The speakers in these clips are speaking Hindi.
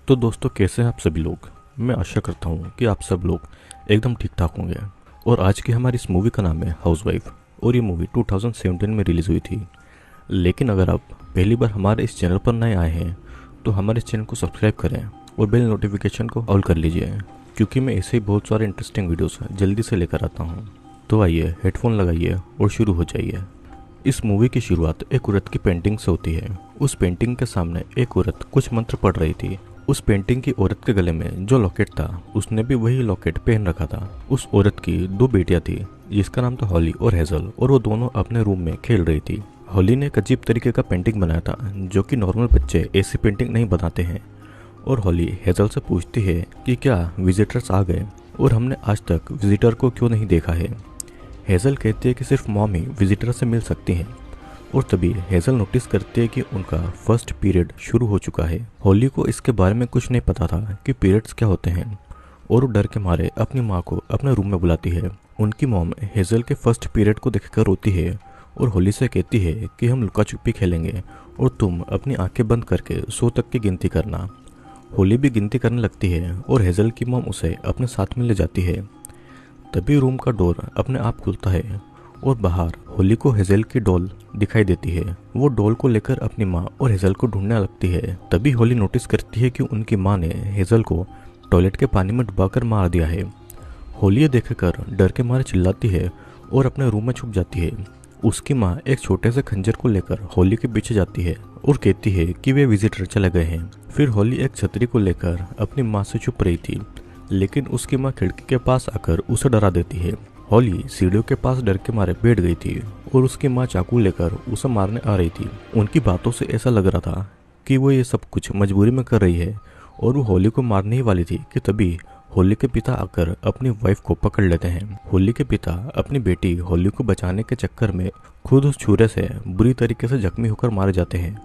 तो दोस्तों, कैसे हैं आप सभी लोग। मैं आशा करता हूँ कि आप सब लोग एकदम ठीक ठाक होंगे। और आज की हमारी इस मूवी का नाम है हाउसवाइफ, और ये मूवी 2017 में रिलीज़ हुई थी। लेकिन अगर आप पहली बार हमारे इस चैनल पर नए आए हैं तो हमारे इस चैनल को सब्सक्राइब करें और बेल नोटिफिकेशन को ऑल कर लीजिए, क्योंकि मैं ऐसे ही बहुत सारे इंटरेस्टिंग वीडियोस जल्दी से लेकर आता हूँ। तो आइए, हेडफोन लगाइए और शुरू हो जाइए। इस मूवी की शुरुआत एक औरत की पेंटिंग से होती है। उस पेंटिंग के सामने एक औरत कुछ मंत्र पढ़ रही थी। उस पेंटिंग की औरत के गले में जो लॉकेट था, उसने भी वही लॉकेट पहन रखा था। उस औरत की दो बेटियां थी, जिसका नाम था हॉली और हेजल, और वो दोनों अपने रूम में खेल रही थी। हॉली ने एक अजीब तरीके का पेंटिंग बनाया था, जो कि नॉर्मल बच्चे ऐसी पेंटिंग नहीं बनाते हैं। और हॉली हेजल से पूछती है कि क्या विजिटर्स आ गए, और हमने आज तक विजिटर को क्यों नहीं देखा है। हेजल कहती है कि सिर्फ मॉम ही विजिटर से मिल सकती हैं। और तभी हेजल नोटिस करती है कि उनका फर्स्ट पीरियड शुरू हो चुका है। हॉली को इसके बारे में कुछ नहीं पता था कि पीरियड्स क्या होते हैं, और वो डर के मारे अपनी माँ को अपने रूम में बुलाती है। उनकी मॉम हेजल के फर्स्ट पीरियड को देखकर रोती है और हॉली से कहती है कि हम लुका छुपी खेलेंगे और तुम अपनी आंखें बंद करके 100 तक की गिनती करना। हॉली भी गिनती करने लगती है और हेजल की मॉम उसे अपने साथ में ले जाती है। तभी रूम का डोर अपने आप खुलता है और बाहर होली को हेजल की डॉल दिखाई देती है। वो डॉल को लेकर अपनी माँ और हेजल को ढूंढने लगती है। तभी होली नोटिस करती है कि उनकी माँ ने हेजल को टॉयलेट के पानी में डुबाकर मार दिया है। होली ये देखकर डर के मारे चिल्लाती है और अपने रूम में छुप जाती है। उसकी माँ एक छोटे से खंजर को लेकर होली के पीछे जाती है और कहती है कि वे विजिटर चले गए हैं। फिर होली एक छतरी को लेकर अपनी माँ से छुप रही थी, लेकिन उसकी माँ खिड़की के पास आकर उसे डरा देती है। हॉली सीढ़ियों के पास डर के मारे बैठ गई थी और उसकी माँ चाकू लेकर उसे मारने आ रही थी। उनकी बातों से ऐसा लग रहा था कि वो ये सब कुछ मजबूरी में कर रही है और वो हॉली को मारने ही वाली थी कि तभी हॉली के पिता आकर अपनी वाइफ को पकड़ लेते हैं। हॉली के पिता अपनी बेटी हॉली को बचाने के चक्कर में खुद उस छुरे से बुरी तरीके से जख्मी होकर मारे जाते हैं।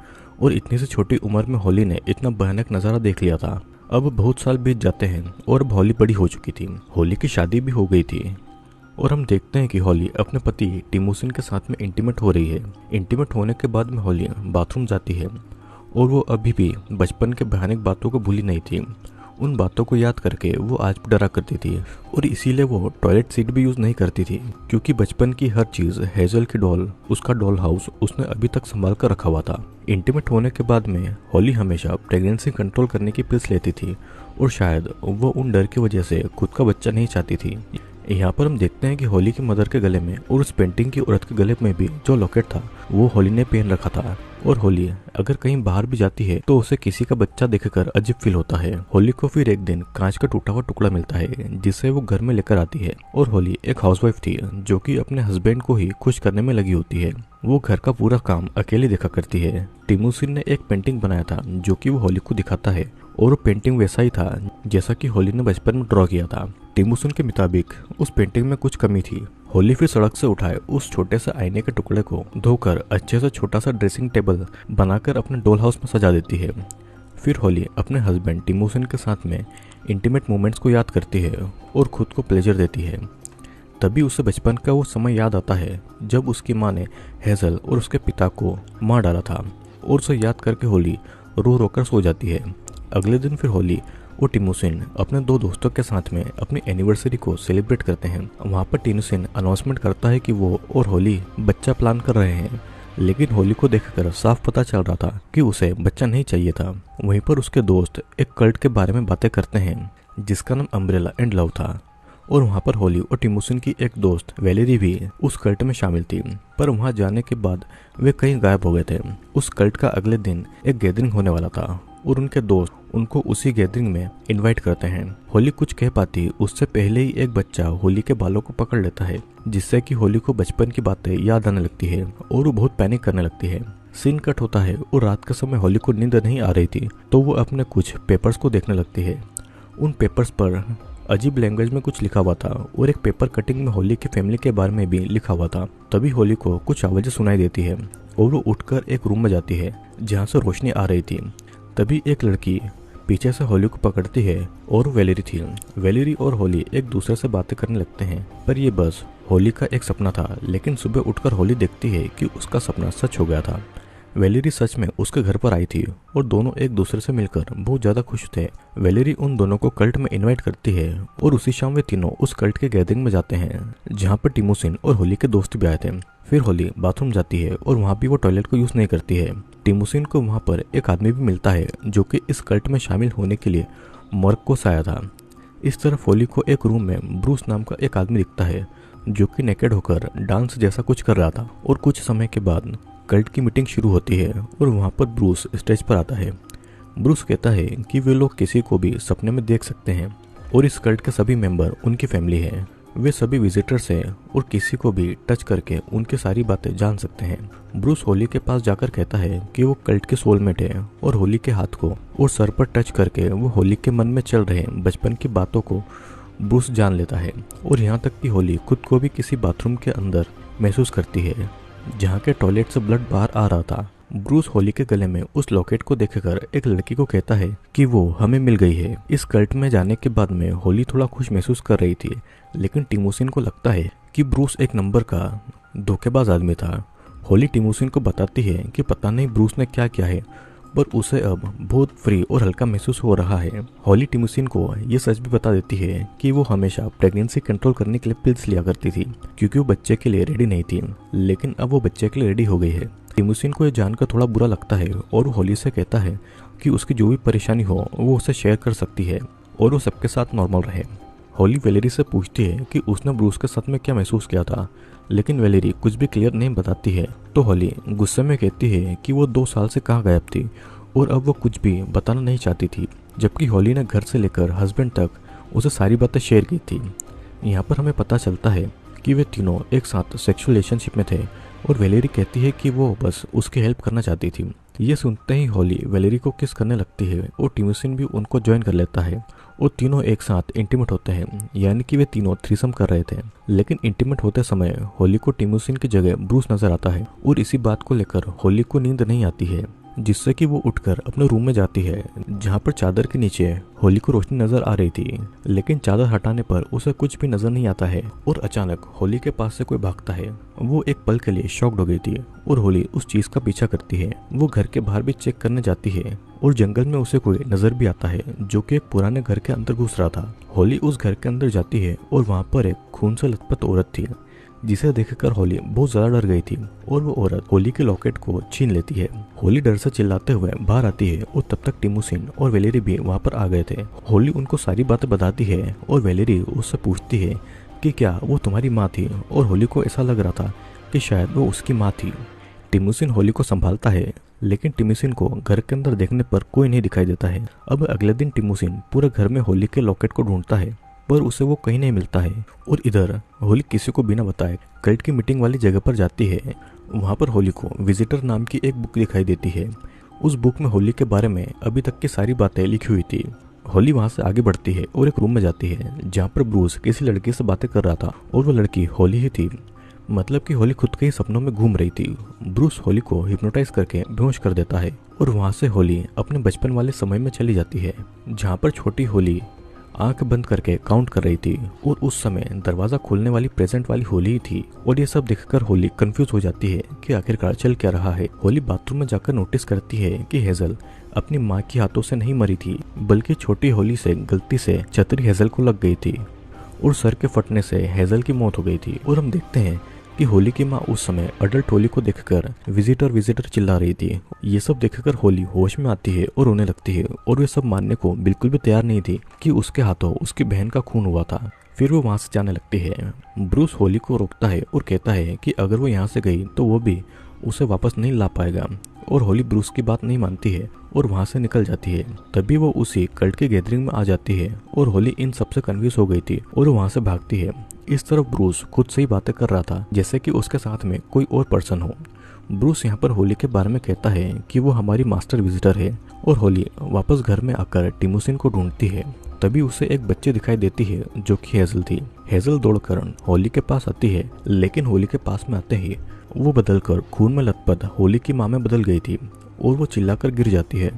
और इतनी सी छोटी उम्र में हॉली ने इतना भयानक नज़ारा देख लिया था। अब बहुत साल बीत जाते हैं और अब हॉली बड़ी हो चुकी थी। हॉली की शादी भी हो गई थी और हम देखते हैं कि हॉली अपने पति टिमोसिन के साथ में इंटीमेट हो रही है। इंटीमेट होने के बाद में हॉली बाथरूम जाती है और वो अभी भी बचपन के भयानक बातों को भूली नहीं थी। उन बातों को याद करके वो आज भी डरा करती थी और इसीलिए वो टॉयलेट सीट भी यूज़ नहीं करती थी, क्योंकि बचपन की हर चीज़, हेजल की डॉल, उसका डॉल हाउस उसने अभी तक संभाल कर रखा हुआ था। इंटीमेट होने के बाद में हॉली हमेशा प्रेगनेंसी कंट्रोल करने की पिल्स लेती थी और शायद वो उन डर की वजह से खुद का बच्चा नहीं चाहती थी। यहाँ पर हम देखते हैं कि हॉली की मदर के गले में और उस पेंटिंग की औरत के गले में भी जो लॉकेट था वो हॉली ने पहन रखा था। और हॉली अगर कहीं बाहर भी जाती है तो उसे किसी का बच्चा देखकर अजीब फील होता है। हॉली को फिर एक दिन कांच का टूटा हुआ टुकड़ा मिलता है, जिसे वो घर में लेकर आती है। और हॉली एक हाउसवाइफ थी जो कि अपने हस्बैंड को ही खुश करने में लगी होती है। वो घर का पूरा काम अकेले देखा करती है। टिमोसिन ने एक पेंटिंग बनाया था जो कि वो हॉली को दिखाता है, और वो पेंटिंग वैसा ही था जैसा कि हॉली ने बचपन में ड्रॉ किया था। टिमोसिन के मुताबिक उस पेंटिंग में कुछ कमी थी। हॉली फिर सड़क से उठाए उस छोटे से आईने के टुकड़े को धोकर अच्छे से छोटा सा ड्रेसिंग टेबल बनाकर अपने डॉल हाउस में सजा देती है। फिर हॉली अपने हस्बैंड टिमोसिन के साथ में इंटीमेट मोमेंट्स को याद करती है और खुद को प्लेजर देती है। तभी उसे बचपन का वो समय याद आता है जब उसकी माँ ने हेजल और उसके पिता को मार डाला था, और उसे याद करके हॉली रो रोकर सो जाती है। अगले दिन फिर हॉली और टिमोसिन अपने दो दोस्तों के साथ में अपनी एनिवर्सरी को सेलिब्रेट करते हैं। वहाँ पर टिमोसिन अनाउंसमेंट करता है कि वो और हॉली बच्चा प्लान कर रहे हैं, लेकिन हॉली को देखकर साफ पता चल रहा था कि उसे बच्चा नहीं चाहिए था। वहीं पर उसके दोस्त एक कल्ट के बारे में बातें करते हैं जिसका नाम अम्ब्रेला एंड लव था, और वहाँ पर हॉली और टिमोसिन की एक दोस्त वैलेरी भी उस कल्ट में शामिल थी। पर वहाँ जाने के बाद वे कहीं गायब हो गए थे। उस कल्ट का अगले दिन एक गैदरिंग होने वाला था और उनके दोस्त उनको उसी गैदरिंग में इनवाइट करते हैं। होली कुछ कह पाती उससे पहले ही एक बच्चा होली के बालों को पकड़ लेता है, जिससे कि होली को बचपन की बातें याद आने लगती है और वो बहुत पैनिक करने लगती है। सीन कट होता है और रात के समय होली को नींद नहीं आ रही थी, तो वो अपने कुछ पेपर्स को देखने लगती है। उन पेपर्स पर अजीब लैंग्वेज में कुछ लिखा हुआ था और एक पेपर कटिंग में होली की फैमिली के बारे में भी लिखा हुआ था। तभी होली को कुछ आवाजें सुनाई देती है और वो उठकर एक रूम में जाती है जहाँ से रोशनी आ रही थी। तभी एक लड़की पीछे से होली को पकड़ती है और वेलेरी थी। वेलेरी और होली एक दूसरे से बातें करने लगते हैं, पर ये बस होली का एक सपना था। लेकिन सुबह उठकर होली देखती है कि उसका सपना सच हो गया था। वेलेरी सच में उसके घर पर आई थी और दोनों एक दूसरे से मिलकर बहुत ज्यादा खुश थे। वेलेरी उन दोनों को कल्ट में इनवाइट करती है और उसी शाम वे तीनों उस कल्ट के गैदरिंग में जाते हैं जहाँ पर टिमोसिन और होली के दोस्त भी आए थे। फिर होली बाथरूम जाती है और वहाँ भी वो टॉयलेट को यूज नहीं करती है। टिमोसिन को वहाँ पर एक आदमी भी मिलता है जो कि इस कल्ट में शामिल होने के लिए मॉर्ग को आया था। इस तरफ होली को एक रूम में ब्रूस नाम का एक आदमी दिखता है जो कि नेकेड होकर डांस जैसा कुछ कर रहा था। और कुछ समय के बाद कल्ट की मीटिंग शुरू होती है और वहाँ पर ब्रूस स्टेज पर आता है। ब्रूस कहता है कि वे लोग किसी को भी सपने में देख सकते हैं और इस कल्ट के सभी मेंबर उनकी फैमिली है। वे सभी विजिटर्स हैं और किसी को भी टच करके उनकी सारी बातें जान सकते हैं। ब्रूस होली के पास जाकर कहता है कि वो कल्ट के सोलमेट है और होली के हाथ को और सर पर टच करके वो होली के मन में चल रहे बचपन की बातों को ब्रूस जान लेता है। और यहाँ तक कि होली खुद को भी किसी बाथरूम के अंदर महसूस करती है जहाँ के टॉयलेट से ब्लड बाहर आ रहा था। ब्रूस होली के गले में उस लॉकेट को देखकर एक लड़की को कहता है कि वो हमें मिल गई है। इस कल्ट में जाने के बाद में होली थोड़ा खुश महसूस कर रही थी, लेकिन टिमोसिन को लगता है कि ब्रूस एक नंबर का धोखेबाज आदमी था। होली टिमोसिन को बताती है कि पता नहीं ब्रूस ने क्या किया है, पर उसे अब बहुत फ्री और हल्का महसूस हो रहा है। होली टिमोसिन को ये सच भी बता देती है कि वो हमेशा प्रेगनेंसी कंट्रोल करने के लिए पिल्स लिया करती थी क्योंकि वो बच्चे के लिए रेडी नहीं थी, लेकिन अब वो बच्चे के लिए रेडी हो गई है। टिमोसिन को ये जानकर थोड़ा बुरा लगता है और वो होली से कहता है कि उसकी जो भी परेशानी हो वो उसे शेयर कर सकती है और वो सबके साथ नॉर्मल रहे। होली वेलेरी से पूछती है कि उसने ब्रूस के साथ में क्या महसूस किया था, लेकिन वेलेरी कुछ भी क्लियर नहीं बताती है। तो होली गुस्से में कहती है कि वो 2 साल से कहाँ गायब थी और अब वो कुछ भी बताना नहीं चाहती थी, जबकि होली ने घर से लेकर हस्बैंड तक उसे सारी बातें शेयर की थी। यहाँ पर हमें पता चलता है कि वे तीनों एक साथ सेक्सुअल रिलेशनशिप में थे और वेलेरी कहती है कि वो बस उसकी हेल्प करना चाहती थी। ये सुनते ही होली वेलेरी को किस करने लगती है और टिमोसिन भी उनको ज्वाइन कर लेता है और तीनों एक साथ इंटीमेट होते हैं, यानी कि वे तीनों थ्रीसम कर रहे थे। लेकिन इंटीमेट होते समय होली को टिमोसिन की जगह ब्रूस नजर आता है और इसी बात को लेकर होली को नींद नहीं आती है, जिससे कि वो उठकर अपने रूम में जाती है जहाँ पर चादर के नीचे होली को रोशनी नजर आ रही थी। लेकिन चादर हटाने पर उसे कुछ भी नजर नहीं आता है और अचानक होली के पास से कोई भागता है। वो एक पल के लिए शॉक्ड हो गई थी और होली उस चीज का पीछा करती है। वो घर के बाहर भी चेक करने जाती है और जंगल में उसे कोई नजर भी आता है जो कि एक पुराने घर के अंदर घुस रहा था। होली उस घर के अंदर जाती है और वहाँ पर एक खून से लथपथ औरत थी जिसे देखकर होली बहुत ज्यादा डर गई थी और वो औरत होली के लॉकेट को छीन लेती है। होली डर से चिल्लाते हुए बाहर आती है और तब तक टिमोसिन और वेलेरी भी वहाँ पर आ गए थे। होली उनको सारी बातें बताती है और वेलेरी उससे पूछती है कि क्या वो तुम्हारी माँ थी, और होली को ऐसा लग रहा था कि शायद वो उसकी माँ थी। टिमोसिन होली को संभालता है, लेकिन टिमोसिन को घर के अंदर देखने पर कोई नहीं दिखाई देता है। अब अगले दिन टिमोसिन पूरे घर में होली के लॉकेट को ढूंढता है, पर उसे वो कहीं नहीं मिलता है। और इधर होली किसी को बिना बताए कल्ट की मीटिंग वाली जगह पर जाती है। वहाँ पर होली को विजिटर नाम की एक बुक दिखाई देती है। उस बुक में होली के बारे में अभी तक की सारी बातें लिखी हुई थी। होली वहाँ से आगे बढ़ती है और एक रूम में जाती है जहाँ पर ब्रूस किसी लड़की से बातें कर रहा था और वो लड़की होली ही थी। मतलब कि होली खुद के ही सपनों में घूम रही थी। ब्रूस होली को हिप्नोटाइज करके बेहोश कर देता है और वहाँ से होली अपने बचपन वाले समय में चली जाती है जहाँ पर छोटी होली आंख बंद करके काउंट कर रही थी और उस समय दरवाजा खोलने वाली प्रेजेंट वाली होली ही थी। और ये सब देखकर होली कंफ्यूज हो जाती है कि आखिरकार चल क्या रहा है। होली बाथरूम में जाकर नोटिस करती है कि हेजल अपनी माँ के हाथों से नहीं मरी थी, बल्कि छोटी होली से गलती से छतरी हेजल को लग गई थी और सर के फटने से हेजल की मौत हो गई थी। और हम देखते हैं कि होली की माँ उस समय अडल्ट होली को देखकर विजिटर चिल्ला रही थी। ये सब देखकर होली होश में आती है और रोने लगती है और वे सब मानने को बिल्कुल भी तैयार नहीं थी कि उसके हाथों उसकी बहन का खून हुआ था। फिर वो वहाँ से जाने लगती है। ब्रूस होली को रोकता है और कहता है कि अगर वो यहाँ से गई तो वो भी उसे वापस नहीं ला पाएगा। और होली ब्रूस की बात नहीं मानती है और वहाँ से निकल जाती है। तभी वो उसी कल्ट की गैदरिंग में आ जाती है और होली इन सबसे कन्फ्यूज हो गई थी और वहाँ से भागती है। इस तरफ ब्रूस खुद से ही बातें कर रहा था जैसे कि उसके साथ में कोई और पर्सन हो। ब्रूस यहाँ पर होली के बारे में कहता है कि वो हमारी मास्टर विजिटर है और होली वापस घर में आकर टिमोसिन को ढूंढती है। तभी उसे एक बच्ची दिखाई देती है जो कि हेजल थी। हेजल दौड़कर होली के पास आती है, लेकिन होली के पास में आते ही वो बदलकर खून में लथपथ होली की माँ में बदल गई थी और वो चिल्लाकर गिर जाती है,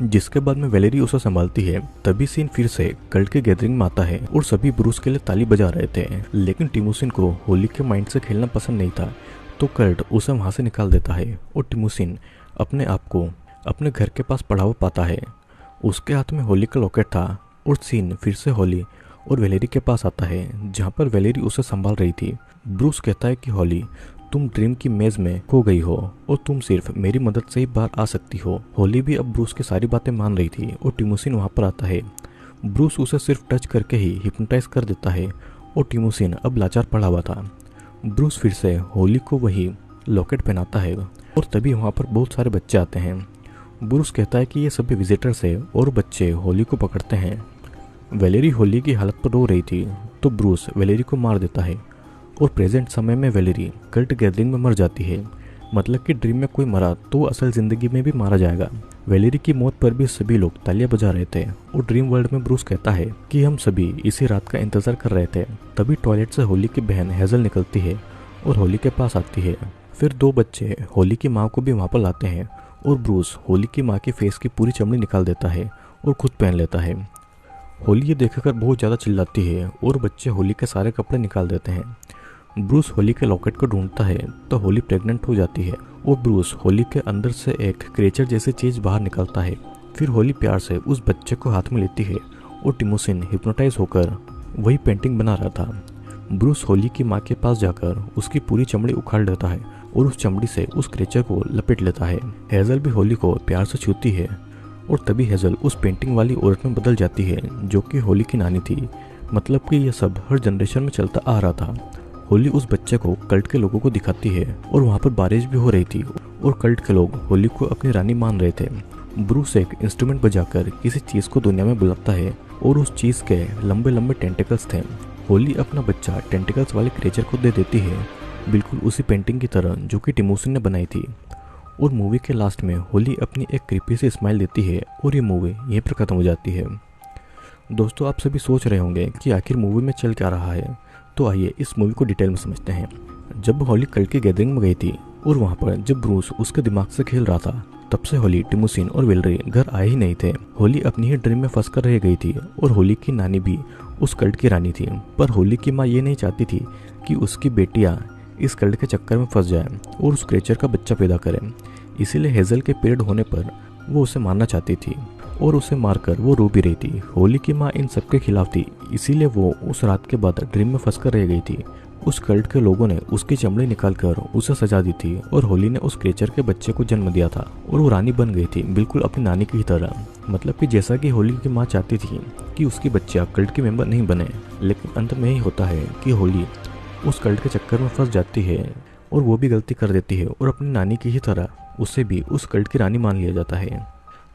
जिसके बाद में वेलेरी उसे संभालती है। तभी सीन फिर से कल्ट के गैदरिंग में आता है और सभी ब्रूस के लिए ताली बजा रहे थे, लेकिन टिमोसिन को होली के माइंड से खेलना पसंद नहीं था, तो कल्ट उसे वहां से निकाल देता है और टिमोसिन अपने आप को अपने घर के पास पड़ा हुआ पाता है। उसके हाथ में होली का लॉकेट था और सीन फिर से होली और वेलेरी के पास आता है, जहाँ पर वेलेरी उसे संभाल रही थी। ब्रूस कहता है कि होली, तुम ड्रीम की मेज में खो गई हो और तुम सिर्फ मेरी मदद से ही बाहर आ सकती हो। होली भी अब ब्रूस की सारी बातें मान रही थी और टिमोसिन वहाँ पर आता है। ब्रूस उसे सिर्फ टच करके ही हिप्नोटाइज कर देता है और टिमोसिन अब लाचार पड़ा हुआ था। ब्रूस फिर से होली को वही लॉकेट पहनाता है और तभी वहाँ पर बहुत सारे बच्चे आते हैं। ब्रूस कहता है कि ये सभी विजिटर्स है और बच्चे होली को पकड़ते हैं। वेलेरी होली की हालत पर रो रही थी तो ब्रूस वेलेरी को मार देता है और प्रेजेंट समय में वेलेरी कल्ट गैदरिंग में मर जाती है। मतलब कि ड्रीम में कोई मरा तो वो असल जिंदगी में भी मारा जाएगा। वेलेरी की मौत पर भी सभी लोग तालियां बजा रहे थे और ड्रीम वर्ल्ड में ब्रूस कहता है कि हम सभी इसी रात का इंतजार कर रहे थे। तभी टॉयलेट से होली की बहन हेजल निकलती है और होली के पास आती है। फिर दो बच्चे होली की माँ को भी वहाँ पर लाते हैं और ब्रूस होली की माँ के फेस की पूरी चमड़ी निकाल देता है और खुद पहन लेता है। होली ये देखकर बहुत ज़्यादा चिल्लाती है और बच्चे होली के सारे कपड़े निकाल देते हैं। ब्रूस होली के लॉकेट को ढूंढता है तो होली प्रेग्नेंट हो जाती है और ब्रूस होली के अंदर से एक क्रिएचर जैसी चीज़ बाहर निकलता है। फिर होली प्यार से उस बच्चे को हाथ में लेती है और टिमोसिन हिप्नोटाइज होकर वही पेंटिंग बना रहा था। ब्रूस होली की माँ के पास जाकर उसकी पूरी चमड़ी उखाड़ लेता है और उस चमड़ी से उस क्रिएचर को लपेट लेता है। हेजल भी होली को प्यार से छूती है और तभी हेजल उस पेंटिंग वाली औरत में बदल जाती है जो कि होली की नानी थी। मतलब कि यह सब हर जनरेशन में चलता आ रहा था। होली उस बच्चे को कल्ट के लोगों को दिखाती है और वहाँ पर बारिश भी हो रही थी और कल्ट के लोग होली को अपनी रानी मान रहे थे। ब्रूस एक इंस्ट्रूमेंट बजाकर किसी चीज़ को दुनिया में बुलाता है और उस चीज़ के लंबे लंबे टेंटिकल्स थे। होली अपना बच्चा टेंटिकल्स वाले क्रिएचर को दे देती है, बिल्कुल उसी पेंटिंग की तरह जो कि टिमोसिन ने बनाई थी। और मूवी के लास्ट में होली अपनी एक क्रीपी सी स्माइल देती है और ये मूवी यहीं पर ख़त्म हो जाती है। दोस्तों, आप सभी सोच रहे होंगे कि आखिर मूवी में चल क्या रहा है, तो आइए इस मूवी को डिटेल में समझते हैं। जब होली कल्ट की गैदरिंग में गई थी और वहाँ पर जब ब्रूस उसके दिमाग से खेल रहा था, तब से होली, टिमोसिन और वेलेरी घर आए ही नहीं थे। होली अपनी ही ड्रीम में फंस कर रह गई थी और होली की नानी भी उस कल्ट की रानी थी। पर होली की माँ ये नहीं चाहती थी कि उसकी बेटियाँ इस कल्ट के चक्कर में फंस जाए और उस क्रिएचर का बच्चा पैदा करे। इसीलिए हेजल के पीरियड होने पर वो उसे मारना चाहती थी और उसे मारकर वो रो भी रही थी। होली की माँ इन सबके खिलाफ थी, इसीलिए वो उस रात के बाद ड्रीम में फंस कर रह गई थी। उस कल्ट के लोगों ने उसकी चमड़ी निकालकर उसे सजा दी थी और होली ने उस क्रिएचर के बच्चे को जन्म दिया था और वो रानी बन गई थी, बिल्कुल अपनी नानी की तरह। मतलब कि जैसा कि होली की माँ चाहती थी कि उसकी बच्चियाँ कल्ट की मेंबर नहीं बने, लेकिन अंत में ही होता है कि होली उस कल्ट के चक्कर में फंस जाती है और वो भी गलती कर देती है और अपनी नानी की ही तरह उसे भी उस कल्ट की रानी मान लिया जाता है।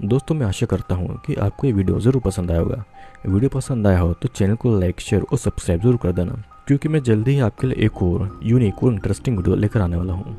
दोस्तों, मैं आशा करता हूँ कि आपको ये वीडियो ज़रूर पसंद आया होगा। वीडियो पसंद आया हो तो चैनल को लाइक, शेयर और सब्सक्राइब जरूर कर देना, क्योंकि मैं जल्दी ही आपके लिए एक और यूनिक और इंटरेस्टिंग वीडियो लेकर आने वाला हूँ।